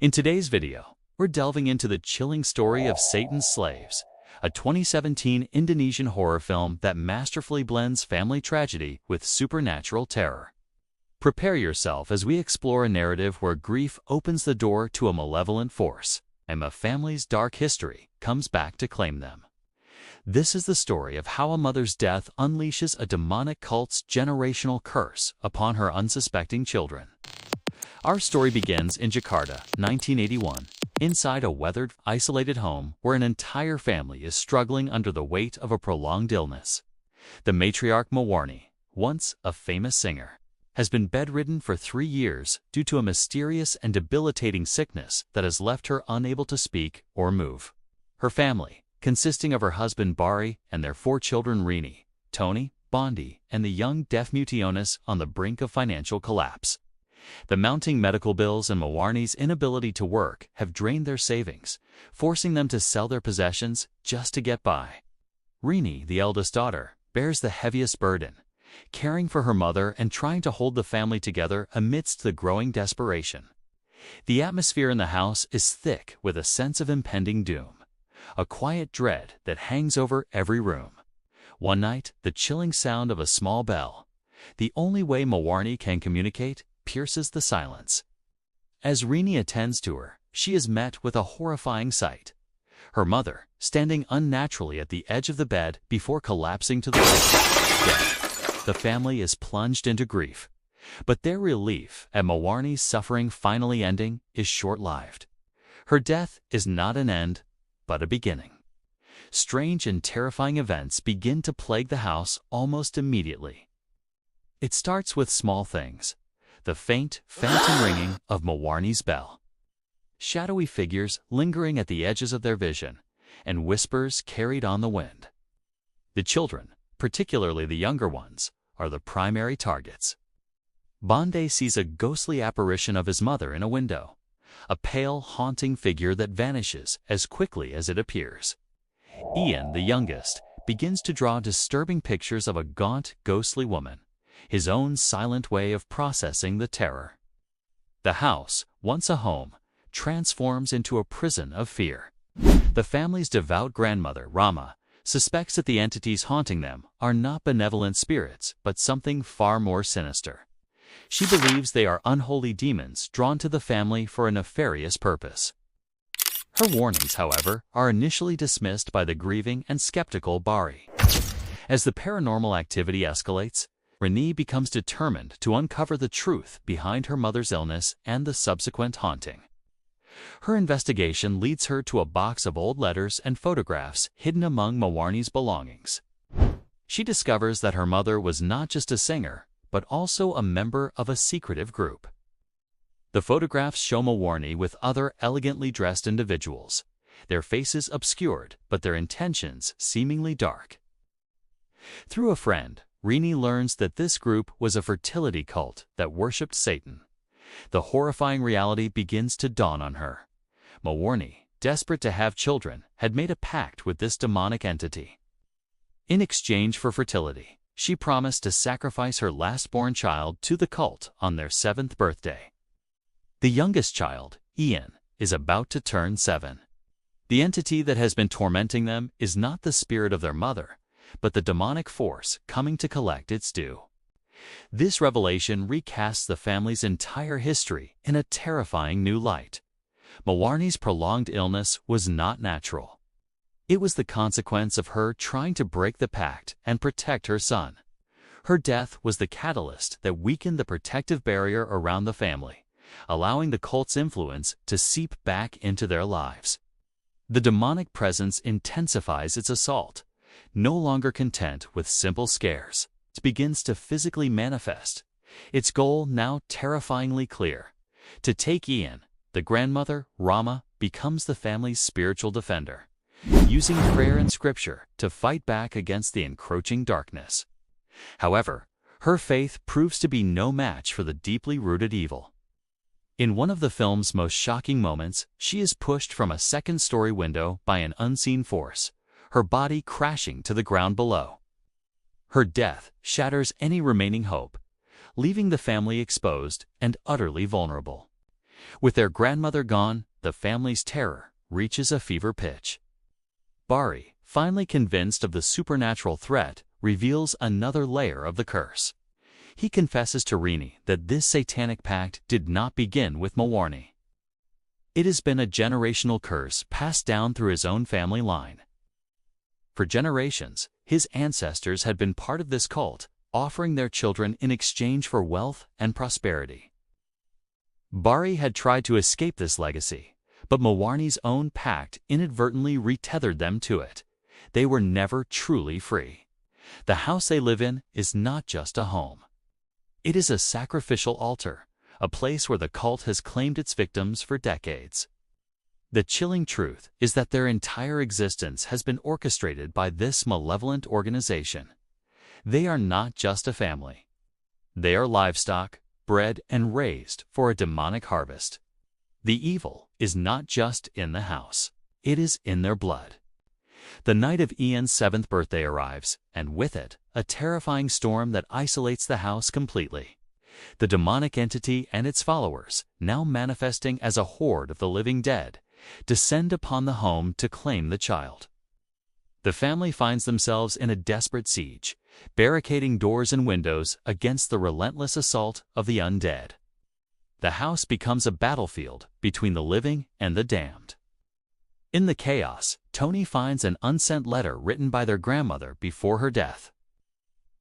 In today's video, we're delving into the chilling story of Satan's Slaves, a 2017 Indonesian horror film that masterfully blends family tragedy with supernatural terror. Prepare yourself as we explore a narrative where grief opens the door to a malevolent force, and a family's dark history comes back to claim them. This is the story of how a mother's death unleashes a demonic cult's generational curse upon her unsuspecting children. Our story begins in Jakarta, 1981, inside a weathered, isolated home where an entire family is struggling under the weight of a prolonged illness. The matriarch Mawarni, once a famous singer, has been bedridden for 3 years due to a mysterious and debilitating sickness that has left her unable to speak or move. Her family, consisting of her husband Bari and their 4 children Rini, Tony, Bondi, and the young deaf Mutionis, on the brink of financial collapse. The mounting medical bills and Mawarni's inability to work have drained their savings, forcing them to sell their possessions just to get by. Rini, the eldest daughter, bears the heaviest burden, caring for her mother and trying to hold the family together amidst the growing desperation. The atmosphere in the house is thick with a sense of impending doom, a quiet dread that hangs over every room. One night, the chilling sound of a small bell, the only way Mawarni can communicate, pierces the silence. As Rini attends to her, she is met with a horrifying sight. Her mother, standing unnaturally at the edge of the bed before collapsing to the floor, dead. The family is plunged into grief, but their relief at Mawarni's suffering finally ending is short-lived. Her death is not an end, but a beginning. Strange and terrifying events begin to plague the house almost immediately. It starts with small things. The faint, phantom ringing of Mawarni's bell, shadowy figures lingering at the edges of their vision, and whispers carried on the wind. The children, particularly the younger ones, are the primary targets. Bondi sees a ghostly apparition of his mother in a window, a pale, haunting figure that vanishes as quickly as it appears. Ian, the youngest, begins to draw disturbing pictures of a gaunt, ghostly woman, his own silent way of processing the terror. The house, once a home, transforms into a prison of fear. The family's devout grandmother, Rama, suspects that the entities haunting them are not benevolent spirits, but something far more sinister. She believes they are unholy demons drawn to the family for a nefarious purpose. Her warnings, however, are initially dismissed by the grieving and skeptical Bari. As the paranormal activity escalates, Rini becomes determined to uncover the truth behind her mother's illness and the subsequent haunting. Her investigation leads her to a box of old letters and photographs hidden among Mawarni's belongings. She discovers that her mother was not just a singer, but also a member of a secretive group. The photographs show Mawarni with other elegantly dressed individuals, their faces obscured but their intentions seemingly dark. Through a friend, Rini learns that this group was a fertility cult that worshipped Satan. The horrifying reality begins to dawn on her. Mawarni, desperate to have children, had made a pact with this demonic entity. In exchange for fertility, she promised to sacrifice her last-born child to the cult on their 7th birthday. The youngest child, Ian, is about to turn 7. The entity that has been tormenting them is not the spirit of their mother, but the demonic force coming to collect its due. This revelation recasts the family's entire history in a terrifying new light. Mawarni's prolonged illness was not natural. It was the consequence of her trying to break the pact and protect her son. Her death was the catalyst that weakened the protective barrier around the family, allowing the cult's influence to seep back into their lives. The demonic presence intensifies its assault. No longer content with simple scares, it begins to physically manifest, its goal now terrifyingly clear. To take Ian, the grandmother, Rama, becomes the family's spiritual defender, using prayer and scripture to fight back against the encroaching darkness. However, her faith proves to be no match for the deeply rooted evil. In one of the film's most shocking moments, she is pushed from a second-story window by an unseen force, her body crashing to the ground below. Her death shatters any remaining hope, leaving the family exposed and utterly vulnerable. With their grandmother gone, the family's terror reaches a fever pitch. Bari, finally convinced of the supernatural threat, reveals another layer of the curse. He confesses to Rini that this satanic pact did not begin with Mawarni. It has been a generational curse passed down through his own family line. For generations, his ancestors had been part of this cult, offering their children in exchange for wealth and prosperity. Bari had tried to escape this legacy, but Mawarni's own pact inadvertently retethered them to it. They were never truly free. The house they live in is not just a home. It is a sacrificial altar, a place where the cult has claimed its victims for decades. The chilling truth is that their entire existence has been orchestrated by this malevolent organization. They are not just a family. They are livestock, bred and raised for a demonic harvest. The evil is not just in the house, it is in their blood. The night of Ian's 7th birthday arrives, and with it, a terrifying storm that isolates the house completely. The demonic entity and its followers, now manifesting as a horde of the living dead, descend upon the home to claim the child. The family finds themselves in a desperate siege, barricading doors and windows against the relentless assault of the undead. The house becomes a battlefield between the living and the damned. In the chaos, Tony finds an unsent letter written by their grandmother before her death.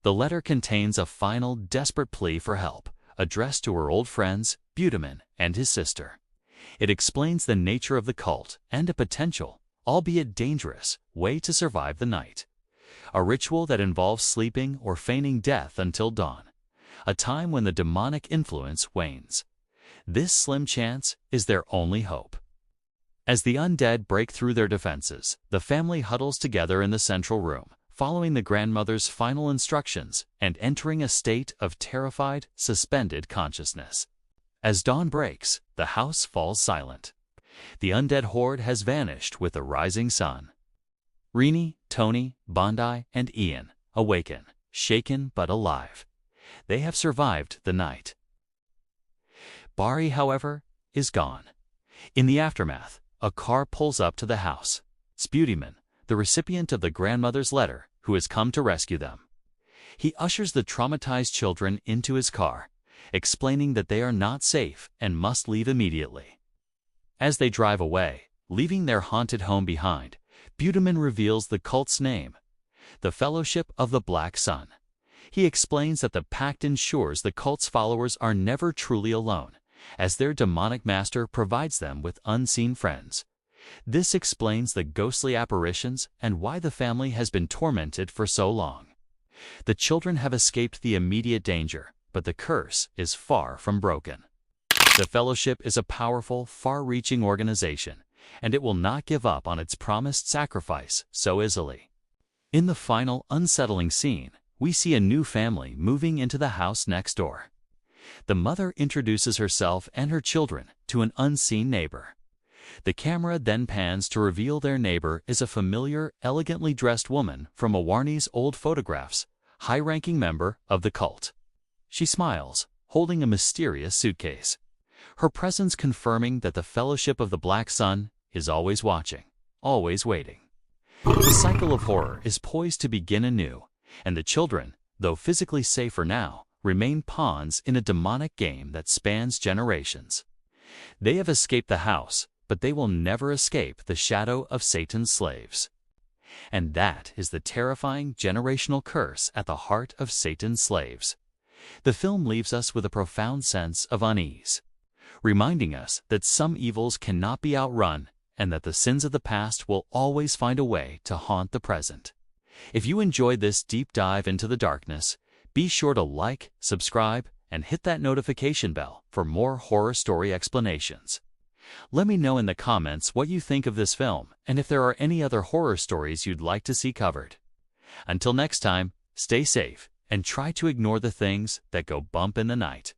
The letter contains a final, desperate plea for help, addressed to her old friends, Budaman and his sister. It explains the nature of the cult and a potential, albeit dangerous, way to survive the night. A ritual that involves sleeping or feigning death until dawn, a time when the demonic influence wanes. This slim chance is their only hope. As the undead break through their defenses, the family huddles together in the central room, following the grandmother's final instructions and entering a state of terrified, suspended consciousness. As dawn breaks, the house falls silent. The undead horde has vanished with the rising sun. Rini, Tony, Bondi, and Ian awaken, shaken but alive. They have survived the night. Bari, however, is gone. In the aftermath, a car pulls up to the house. Budaman, the recipient of the grandmother's letter, who has come to rescue them. He ushers the traumatized children into his car, explaining that they are not safe and must leave immediately. As they drive away, leaving their haunted home behind, Budaman reveals the cult's name, the Fellowship of the Black Sun. He explains that the pact ensures the cult's followers are never truly alone, as their demonic master provides them with unseen friends. This explains the ghostly apparitions and why the family has been tormented for so long. The children have escaped the immediate danger, but the curse is far from broken. The Fellowship is a powerful, far-reaching organization, and it will not give up on its promised sacrifice so easily. In the final unsettling scene, we see a new family moving into the house next door. The mother introduces herself and her children to an unseen neighbor. The camera then pans to reveal their neighbor is a familiar, elegantly dressed woman from Mawarni's old photographs, high-ranking member of the cult. She smiles, holding a mysterious suitcase, her presence confirming that the Fellowship of the Black Sun is always watching, always waiting. The cycle of horror is poised to begin anew, and the children, though physically safe for now, remain pawns in a demonic game that spans generations. They have escaped the house, but they will never escape the shadow of Satan's slaves. And that is the terrifying generational curse at the heart of Satan's slaves. The film leaves us with a profound sense of unease, reminding us that some evils cannot be outrun and that the sins of the past will always find a way to haunt the present. If you enjoyed this deep dive into the darkness, be sure to like, subscribe, and hit that notification bell for more horror story explanations. Let me know in the comments what you think of this film and if there are any other horror stories you'd like to see covered. Until next time, stay safe and try to ignore the things that go bump in the night.